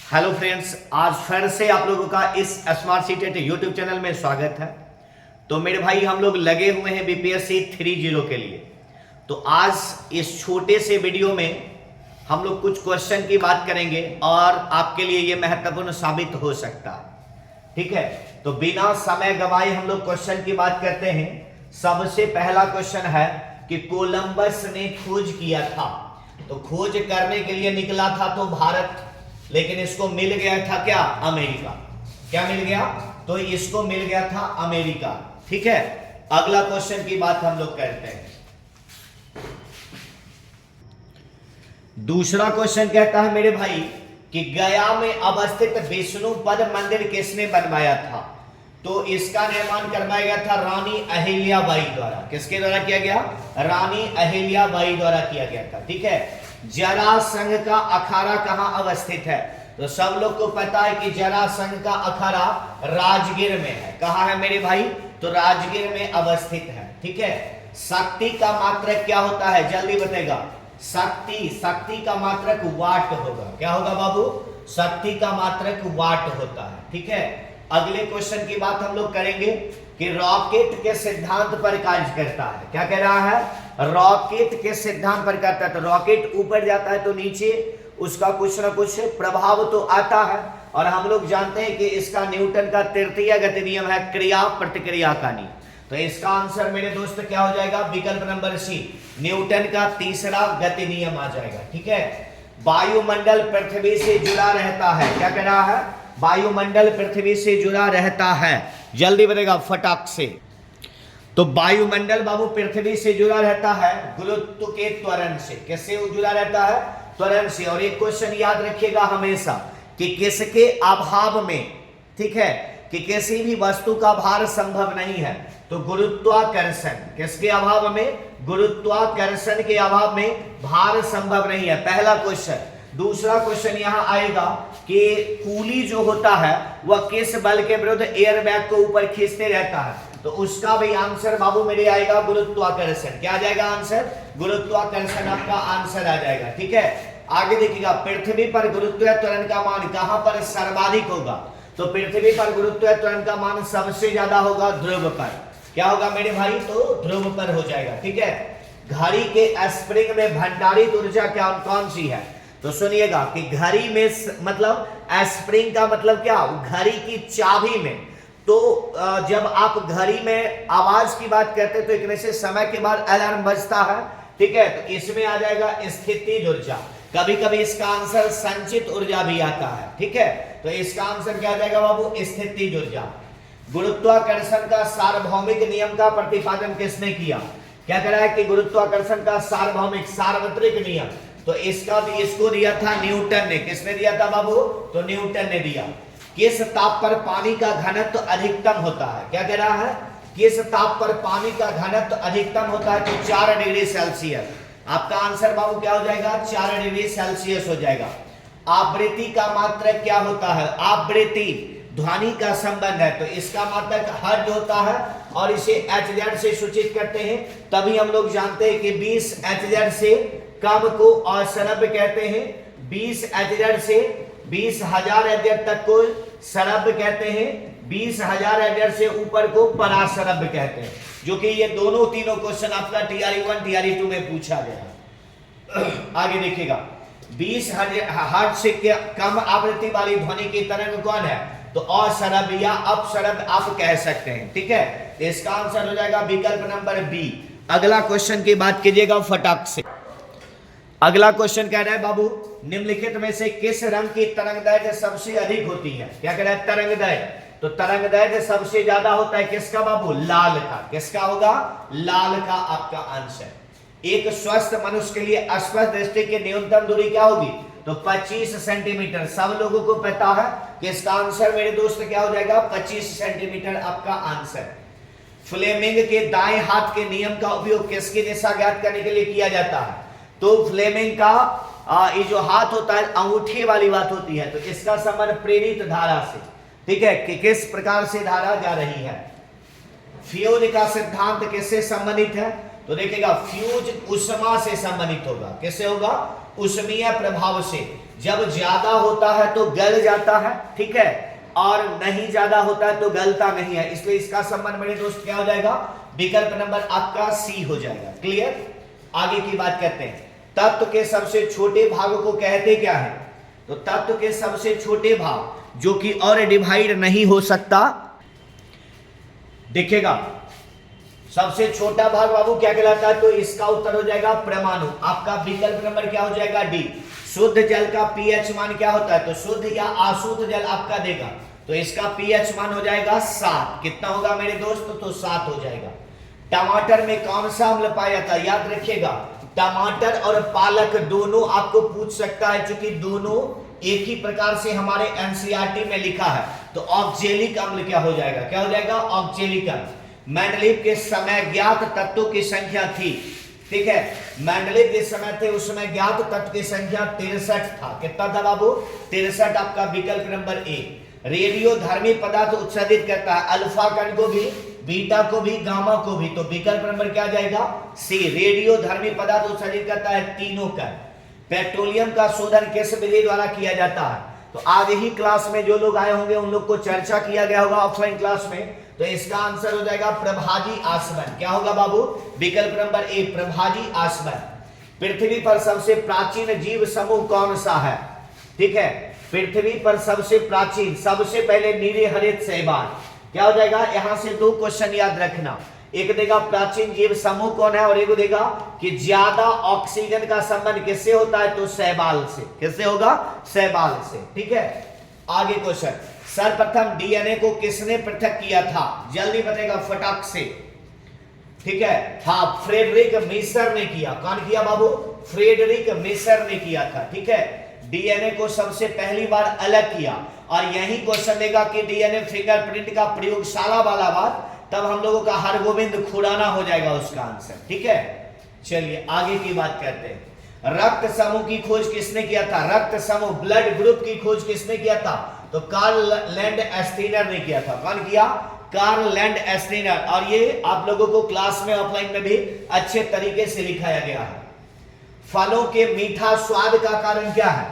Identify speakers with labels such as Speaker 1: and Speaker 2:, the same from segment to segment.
Speaker 1: Hello friends, आज फिर से आप लोगों का इस स्मार्ट सिटी यूट्यूब चैनल में स्वागत है। तो मेरे भाई हम लोग लगे हुए हैं बीपीएससी 30 के लिए। तो आज इस छोटे से वीडियो में हम लोग कुछ क्वेश्चन की बात करेंगे और आपके लिए ये महत्वपूर्ण साबित हो सकता है। ठीक है, तो बिना समय गवाए हम लोग क्वेश्चन की बात करते हैं। सबसे पहला क्वेश्चन है कि कोलंबस ने खोज किया था, तो खोज करने के लिए निकला था तो भारत, लेकिन इसको मिल गया था क्या? अमेरिका। क्या मिल गया? तो इसको मिल गया था अमेरिका। ठीक है, अगला क्वेश्चन की बात हम लोग करते हैं। दूसरा क्वेश्चन कहता है मेरे भाई कि गया में अवस्थित विष्णुपद मंदिर किसने बनवाया था? तो इसका निर्माण करवाया गया था रानी अहिल्याबाई द्वारा। किसके द्वारा किया गया? रानी अहिल्याबाई द्वारा किया गया था। ठीक है, जरासंध का अखाड़ा कहां अवस्थित है? तो सब लोग को पता है कि जरासंध का अखाड़ा राजगीर में है। कहां है मेरे भाई? तो राजगीर में अवस्थित है। ठीक है, शक्ति का मात्रक क्या होता है? जल्दी बताएगा। शक्ति का मात्रक वाट होगा। क्या होगा बाबू? शक्ति का मात्रक वाट होता है। ठीक है, अगले क्वेश्चन की बात हम लोग करेंगे कि रॉकेट के सिद्धांत पर कार्य करता है। क्या कह रहा है? रॉकेट के सिद्धांत पर करता है। तो रॉकेट ऊपर जाता है तो नीचे उसका कुछ ना कुछ प्रभाव तो आता है, और हम लोग जानते हैं कि इसका न्यूटन का तृतीय गति नियम है, क्रिया प्रतिक्रिया का नियम। तो इसका आंसर मेरे दोस्त क्या हो जाएगा? विकल्प नंबर सी, न्यूटन का तीसरा गति नियम आ जाएगा। ठीक है, वायुमंडल पृथ्वी से जुड़ा रहता है। क्या कह रहा है? वायुमंडल पृथ्वी से जुड़ा रहता है। जल्दी बनेगा फटाक से। तो वायुमंडल बाबू पृथ्वी से जुड़ा रहता है गुरुत्व के त्वरण से। किससे जुड़ा रहता है? त्वरण से। और एक क्वेश्चन याद रखिएगा हमेशा कि किसके अभाव में, ठीक है, कि किसी भी वस्तु का भार संभव नहीं है? तो गुरुत्वाकर्षण। किसके अभाव में? गुरुत्वाकर्षण के अभाव में भार संभव नहीं है, पहला क्वेश्चन। दूसरा क्वेश्चन यहां आएगा कि कूली जो होता है वह किस बल के विरुद्ध एयरबैग को ऊपर खींचते रहता है? तो उसका भी आंसर बाबू मेरे आएगा गुरुत्वाकर्षण। क्या आ जाएगा आंसर? गुरुत्वाकर्षण आपका आंसर आ जाएगा। ठीक है, आगे देखिएगा, पृथ्वी पर गुरुत्व त्वरण का मान कहां पर सर्वाधिक होगा? तो पृथ्वी पर गुरुत्व त्वरण का मान सबसे ज्यादा होगा ध्रुव पर। क्या होगा मेरे भाई? तो ध्रुव पर हो जाएगा। ठीक है, घड़ी के स्प्रिंग में भंडारित ऊर्जा क्या कौन सी है? तो सुनिएगा कि घड़ी में मतलब स्प्रिंग का मतलब क्या? घड़ी की चाबी में। तो जब आप घड़ी में आवाज की बात करते हैं तो एक से समय के बाद अलार्म बजता है। ठीक है, तो इसमें आ जाएगा स्थितिज ऊर्जा। कभी कभी इसका आंसर संचित ऊर्जा भी आता है। ठीक है, तो इसका आंसर क्या आ जाएगा बाबू? स्थितिज ऊर्जा। गुरुत्वाकर्षण का सार्वभौमिक नियम का प्रतिपादन किसने किया? क्या कह रहा है कि गुरुत्वाकर्षण का सार्वभौमिक सार्वत्रिक नियम, तो इसका भी इसको दिया था न्यूटन ने। किसने दिया था बाबू? तो न्यूटन ने दिया। किस ताप पर पानी का घनत्व अधिकतम होता है? क्या कह रहा है? किस ताप पर पानी का घनत्व अधिकतम होता है? तो 4 डिग्री सेल्सियस। आपका आंसर बाबू क्या हो जाएगा? 4 डिग्री सेल्सियस हो जाएगा। आवृत्ति का मात्रक क्या होता है? आवृत्ति ध्वनि का संबंध है, तो इसका मात्रक हर्ट्ज होता है और इसे एचजेड से सूचित करते हैं। तभी हम लोग जानते हैं कि 20 एचजेड से कम को अश्रव्य कहते हैं, 20 एचजेड से 20,000 एचजेड तक को श्रव्य कहते हैं, 20,000 एचजेड से ऊपर को पराश्रव्य कहते हैं। जो कि ये दोनों तीनों क्वेश्चन आपका टीआरई 1 टीआरई 2 में पूछा गया। आगे देखिएगा, 20 हर्ट्ज से कम आवृत्ति वाली ध्वनि की तरंग कौन है? तो अश्रव्य या अपश्रव्य आप कह सकते हैं। ठीक है, तो इसका आंसर हो जाएगा विकल्प नंबर बी। अगला क्वेश्चन की बात कीजिएगा फटाक से। अगला क्वेश्चन कह रहा है बाबू, निम्नलिखित में से किस रंग की तरंगदैर्घ्य सबसे अधिक होती है? क्या कह रहा है? तरंगदैर्घ्य। तो तरंगदैर्घ्य सबसे ज्यादा होता है किसका बाबू? लाल का। किसका होगा? लाल का आपका आंसर। एक स्वस्थ मनुष्य के लिए स्वस्थ दृष्टि की न्यूनतम दूरी क्या होगी? तो 25 सेंटीमीटर। सब लोगों को पता है कि इसका आंसर मेरे दोस्त क्या हो जाएगा? 25 सेंटीमीटर आपका आंसर। फ्लेमिंग के दाएं हाथ के नियम का उपयोग किसकी दिशा ज्ञात करने के लिए किया जाता है? तो फ्लेमिंग का ये जो हाथ होता है अंगूठे वाली बात होती है, तो इसका संबंध प्रेरित धारा से। ठीक है, कि किस प्रकार से धारा जा रही है। फ्यूज का सिद्धांत किससे संबंधित है? तो देखिएगा फ्यूज उष्मा से संबंधित होगा। किससे होगा? उष्मीय प्रभाव से। जब ज्यादा होता है तो गल जाता है, ठीक है, और नहीं ज्यादा होता है तो गलता नहीं है, इसलिए इसका संबंध मेरे दोस्त क्या हो जाएगा? विकल्प नंबर आपका सी हो जाएगा। क्लियर? आगे की बात करते हैं। तत्व के सबसे छोटे भाग को कहते क्या है? तो तत्व के सबसे छोटे भाग जो कि और डिवाइड नहीं हो सकता, देखिएगा सबसे छोटा भाग बाबू क्या कहलाता है? तो इसका उत्तर हो जाएगा परमाणु। आपका विकल्प नंबर क्या हो जाएगा? डी। शुद्ध जल का पीएच मान क्या होता है? तो शुद्ध या अशुद्ध जल आपका देगा, तो इसका पीएच मान हो जाएगा 7। कितना होगा मेरे दोस्त? तो 7 हो जाएगा। टमाटर में कौन सा अम्ल पाया जाता है? याद रखिएगा, टमाटर और पालक दोनों आपको पूछ सकता है, क्योंकि दोनों एक ही प्रकार से हमारे एनसीईआरटी में लिखा है। तो ऑक्जेलिक अम्ल क्या हो जाएगा? क्या हो जाएगा? ऑक्जेलिक अम्ल। मेंडलीव के समय ज्ञात तत्वों की संख्या थी, ठीक है, मेंडलीव के समय थे उस समय ज्ञात तत्व की संख्या 63 था। कितना था बाबू? 63। आपका विकल्प नंबर ए। रेडियो धर्मी पदार्थ उत्सर्जित करता है, अल्फा कण को भी, बीटा को भी, गामा को भी, तो विकल्प नंबर क्या जाएगा? सी। रेडियो धर्मी पदार्थ उत्सर्जित करता है तीनों कण। पेट्रोलियम का शोधन किस विधि द्वारा किया जाता है? तो आज ही क्लास में जो लोग आए होंगे उन लोग को चर्चा किया गया होगा ऑफलाइन क्लास में, तो इसका आंसर हो जाएगा प्रभाजी आसवन। क्या होगा बाबू? विकल्प नंबर ए, प्रभाजी आसवन। पृथ्वी पर सबसे प्राचीन जीव समूह कौन सा है? ठीक है, पृथ्वी पर सबसे प्राचीन, सबसे पहले नीरे हरित शैवाल। क्या हो जाएगा? यहां से 2 क्वेश्चन याद रखना, एक देगा प्राचीन जीव समूह कौन है, और एक देगा कि ज्यादा ऑक्सीजन का संबंध किससे होता है? तो शैवाल से। किससे होगा? शैवाल से। ठीक है, आगे क्वेश्चन। सर्वप्रथम डीएनए को किसने पृथक किया था? जल्दी बताएगा फटाक से। ठीक है, हाँ, फ्रेडरिक मीसर ने किया। कौन किया बाबू? फ्रेडरिक मीसर ने किया था। ठीक है, डीएनए को सबसे पहली बार अलग किया, और यही क्वेश्चन देगा कि डीएनए फिंगरप्रिंट का प्रयोगशाला वाला बात, तब हम लोगों का हरगोविंद खुराना हो जाएगा उसका आंसर। ठीक है, चलिए आगे की बात करते हैं। रक्त समूह की खोज किसने किया था? रक्त समूह, ब्लड ग्रुप की खोज किसने किया था? तो कार्ल लैंड एस्टीनर ने किया था। कौन किया? Karl Landsteiner. और ये आप लोगों को क्लास में ऑफलाइन में भी अच्छे तरीके से लिखाया गया है। फलों के मीठा स्वाद का कारण क्या है?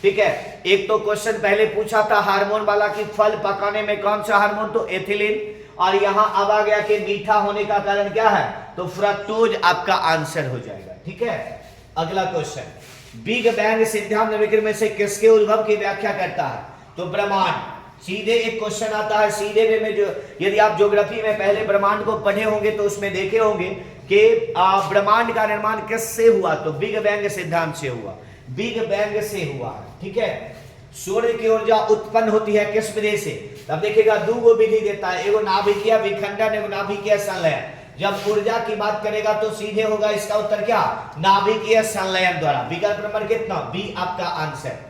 Speaker 1: ठीक है, एक तो क्वेश्चन पहले पूछा था हार्मोन वाला कि फल पकाने में कौन सा हार्मोन? तो एथिलीन। और यहां अब आ गया कि मीठा होने का कारण क्या है? तो फ्रक्टोज आपका आंसर हो जाएगा। ठीक है, अगला क्वेश्चन। बिग बैंग सिद्धांत विक्रम में से किसके उद्भव की व्याख्या करता है? तो ब्रह्मांड। सीधे एक क्वेश्चन आता है सीधे वे में, जो यदि आप ज्योग्राफी में पहले ब्रह्मांड को पढ़े होंगे तो उसमें देखे होंगे कि ब्रह्मांड का निर्माण किससे हुआ? तो बिग बैंग सिद्धांत से हुआ, बिग बैंग से हुआ। ठीक है, सूर्य की ऊर्जा उत्पन्न होती है किस विधि से? तब देखिएगा 2 विधि देता है, एगो नाभिकीय विखंडन, एगो नाभिकीय संलयन। जब ऊर्जा की बात करेगा तो सीधे होगा इसका उत्तर क्या? नाभिकीय संलयन द्वारा। विकल्प नंबर कितना? बी आपका आंसर।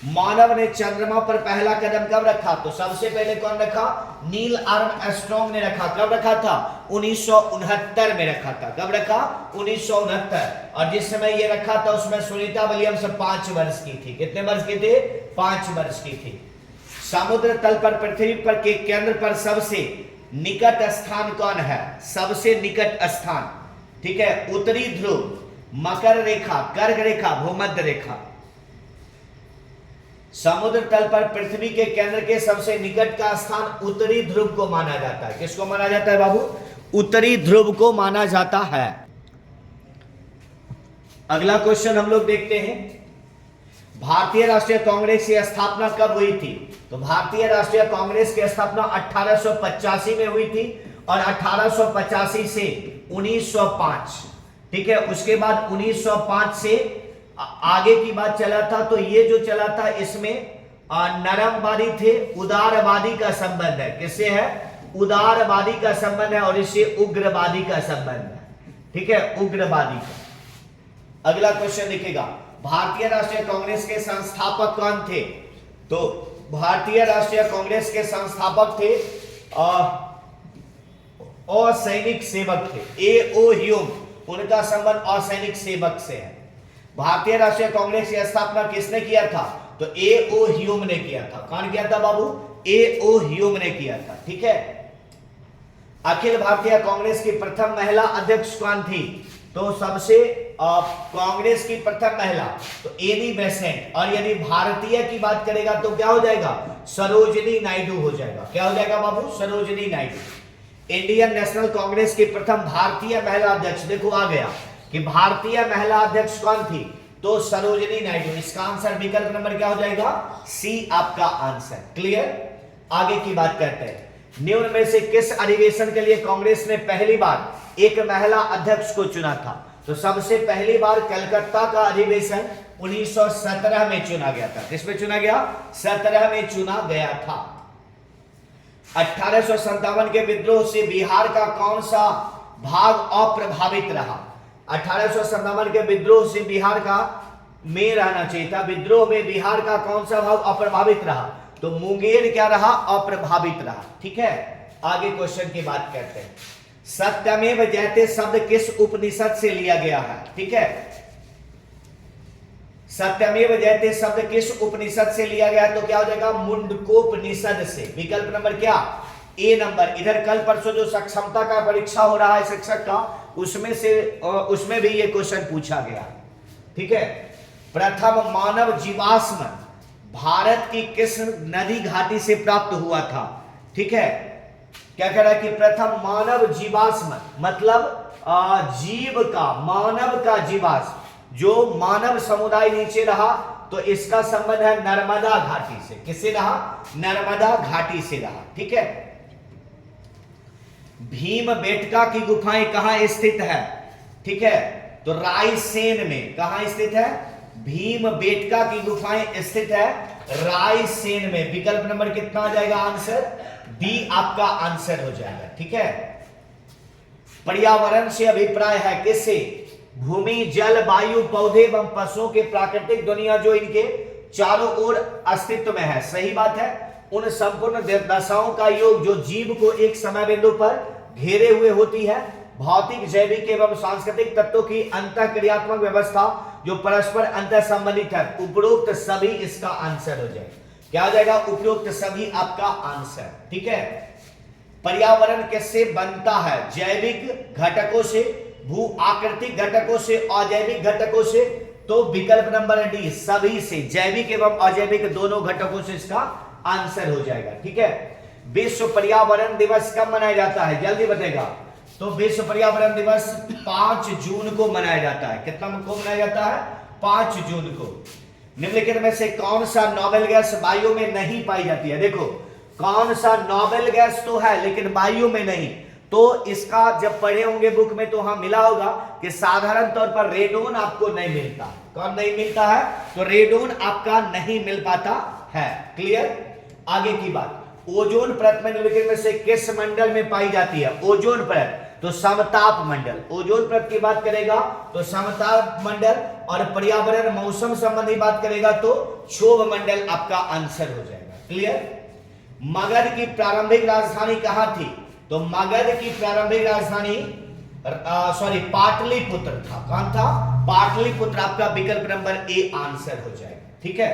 Speaker 1: मानव ने चंद्रमा पर पहला कदम कब रखा? तो सबसे पहले कौन रखा? नील आर्मस्ट्रांग ने रखा। कब रखा था? 1969 में रखा था। कब रखा? 1969। और जिस समय ये रखा था उसमें सुनीता विलियम्स 5 वर्ष की थी। कितने वर्ष की थी? 5 वर्ष की थी। समुद्र तल पर पृथ्वी पर के केंद्र पर सबसे निकट स्थान कौन है? सबसे निकट स्थान, ठीक है, उत्तरी ध्रुव, मकर रेखा, कर्क रेखा, भूमध्य रेखा। समुद्र तल पर पृथ्वी के केंद्र के सबसे निकट का स्थान उत्तरी ध्रुव को माना जाता है। किसको माना जाता है बाबू? उत्तरी ध्रुव को माना जाता है। अगला क्वेश्चन हम लोग देखते हैं। भारतीय राष्ट्रीय कांग्रेस की स्थापना कब हुई थी? तो भारतीय राष्ट्रीय कांग्रेस की स्थापना 1885 में हुई थी, और 1885 से 1905। ठीक है, उसके बाद 1905 से आगे की बात चला था, तो ये जो चला था इसमें नरमवादी थे, उदारवादी का संबंध है। किससे है? उदारवादी का संबंध है, और इससे उग्रवादी का संबंध है। ठीक है, उग्रवादी का। अगला क्वेश्चन लिखेगा, भारतीय राष्ट्रीय कांग्रेस के संस्थापक कौन थे? तो भारतीय राष्ट्रीय कांग्रेस के संस्थापक थे असैनिक सेवक थे, ए.ओ. ह्यूम। उनका संबंध असैनिक सेवक से है। भारतीय राष्ट्रीय कांग्रेस की स्थापना किसने किया था? तो ए.ओ. ह्यूम ने किया था। कौन किया था बाबू? ए.ओ. ह्यूम ने किया था। ठीक है, अखिल भारतीय कांग्रेस की प्रथम महिला अध्यक्ष कौन थी? तो सबसे कांग्रेस की प्रथम महिला तो एनी बेसेंट, और यदि भारतीय की बात करेगा तो क्या हो जाएगा, सरोजिनी नायडू हो जाएगा। क्या हो जाएगा बाबू, सरोजिनी नायडू। इंडियन नेशनल कांग्रेस की प्रथम भारतीय महिला अध्यक्ष, देखो आ गया कि भारतीय महिला अध्यक्ष कौन थी, तो सरोजिनी नायडू। इसका आंसर विकल्प नंबर क्या हो जाएगा, सी आपका आंसर। क्लियर। आगे की बात करते हैं, निम्न में से किस अधिवेशन के लिए कांग्रेस ने पहली बार एक महिला अध्यक्ष को चुना था, तो सबसे पहली बार कलकत्ता का अधिवेशन 1917 में चुना गया था। किसमें चुना गया, 17 में चुना गया था। 1857 के विद्रोह से बिहार का कौन सा भाग अप्रभावित रहा, 1857 के विद्रोह से बिहार का में रहना चाहिए था, विद्रोह में बिहार का कौन सा भाग अप्रभावित रहा, तो मुंगेर क्या रहा, अप्रभावित रहा। ठीक है, आगे क्वेश्चन की बात करते हैं। सत्यमेव जयते शब्द किस उपनिषद से लिया गया है, ठीक है, सत्यमेव जयते शब्द किस उपनिषद से लिया गया है, तो क्या हो जाएगा, मुंडकोपनिषद से। विकल्प नंबर क्या, ए नंबर। इधर कल परसों जो सक्षमता का परीक्षा हो रहा है शिक्षक का, उसमें भी ये क्वेश्चन पूछा गया। ठीक है, प्रथम मानव जीवाश्म भारत की किस नदी घाटी से प्राप्त हुआ था। ठीक है, क्या कह रहा है कि प्रथम मानव जीवाश्म मतलब जीव का, मानव का जीवाश्म, जो मानव समुदाय नीचे रहा, तो इसका संबंध है नर्मदा घाटी से। किससे रहा, नर्मदा घाटी से रहा। ठीक है, भीमबेटका की गुफाएं कहां स्थित है, ठीक है, तो रायसेन में। कहां स्थित है, भीमबेटका की गुफाएं स्थित है रायसेन में। विकल्प नंबर कितना आ जाएगा आंसर, डी आपका आंसर हो जाएगा। ठीक है, पर्यावरण से अभिप्राय है किससे, भूमि, जल, वायु, पौधे एवं पशुओं के प्राकृतिक दुनिया जो इनके चारों ओर अस्तित्व में है। सही बात है, उन संपूर्ण दशाओं का योग जो जीव को एक समय बिंदु पर घेरे हुए होती है, भौतिक, जैविक एवं सांस्कृतिक तत्वों की अंतःक्रियात्मक व्यवस्था जो परस्पर अंतर संबंधित है। उपरोक्त सभी इसका आंसर हो जाएगा। क्या हो जाएगा, उपरोक्त सभी आपका आंसर। ठीक है, पर्यावरण किससे बनता है, जैविक घटकों से, भू आकृतिक घटकों से, अजैविक घटकों से, तो विकल्प नंबर डी सभी से, जैविक एवं अजैविक दोनों घटकों से इसका आंसर हो जाएगा। ठीक है, विश्व पर्यावरण दिवस कब मनाया जाता है, जल्दी बताएगा, तो विश्व पर्यावरण दिवस 5 जून को मनाया जाता है। कितना को मनाया जाता है, 5 जून को। निम्नलिखित में से कौन सा नोबेल गैस वायु में नहीं पाई जाती है, देखो कौन सा नोबेल गैस तो है लेकिन वायु में नहीं, तो इसका जब पढ़े होंगे बुक में तो हाँ मिला होगा कि साधारण तौर पर रेडोन आपको नहीं मिलता। कौन नहीं मिलता है, तो रेडोन आपका नहीं मिल पाता है। क्लियर। आगे की बात, ओजोन परत में निम्नलिखित में से किस मंडल में पाई जाती है, ओजोन परत, तो समताप मंडल। ओजोन परत की बात करेगा तो समताप मंडल, और पर्यावरण मौसम संबंधी बात करेगा तो क्षोभ मंडल आपका आंसर हो जाएगा। क्लियर। मगध की प्रारंभिक राजधानी कहां थी, तो मगध की प्रारंभिक राजधानी पाटलिपुत्र था। कौन था, पाटलिपुत्र आपका विकल्प नंबर ए आंसर हो जाएगा। ठीक है,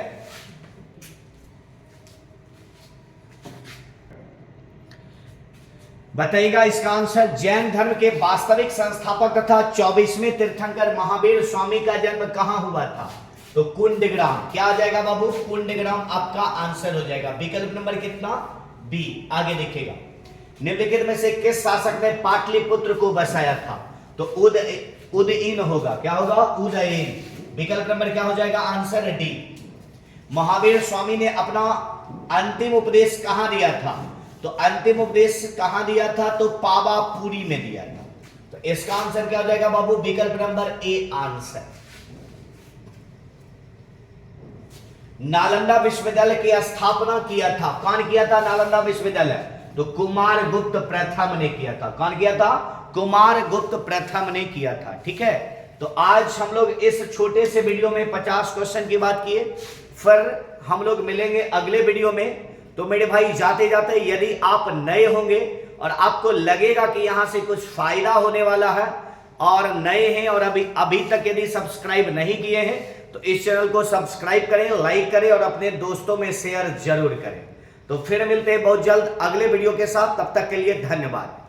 Speaker 1: बताइएगा इसका आंसर। जैन धर्म के वास्तविक संस्थापक तथा 24वें तीर्थंकर महावीर स्वामी का जन्म कहां हुआ था, तो कुंडग्राम। क्या आ जाएगा बाबू, कुंडग्राम आपका आंसर हो जाएगा। विकल्प नंबर कितना, बी। आगे देखिएगा, निम्नलिखित में से किस शासक ने पाटलिपुत्र को बसाया था, तो उदयन होगा। क्या होगा, उदयन। विकल्प नंबर क्या हो जाएगा, आंसर डी। महावीर स्वामी ने अपना अंतिम उपदेश कहां दिया था, तो अंतिम उपदेश कहां दिया था, तो पावापुरी में दिया था। तो इसका आंसर क्या हो जाएगा बाबू, विकल्प नंबर ए आंसर। नालंदा विश्वविद्यालय की स्थापना किया था, कौन किया था नालंदा विश्वविद्यालय, तो कुमार गुप्त प्रथम ने किया था। कौन किया था, कुमार गुप्त प्रथम ने किया था। ठीक है, तो आज हम लोग इस छोटे से वीडियो में 50 क्वेश्चन की बात किए, फिर हम लोग मिलेंगे अगले वीडियो में। तो मेरे भाई जाते जाते यदि आप नए होंगे और आपको लगेगा कि यहां से कुछ फायदा होने वाला है और नए हैं और अभी तक यदि सब्सक्राइब नहीं किए हैं तो इस चैनल को सब्सक्राइब करें, लाइक करें और अपने दोस्तों में शेयर जरूर करें। तो फिर मिलते हैं बहुत जल्द अगले वीडियो के साथ, तब तक के लिए धन्यवाद।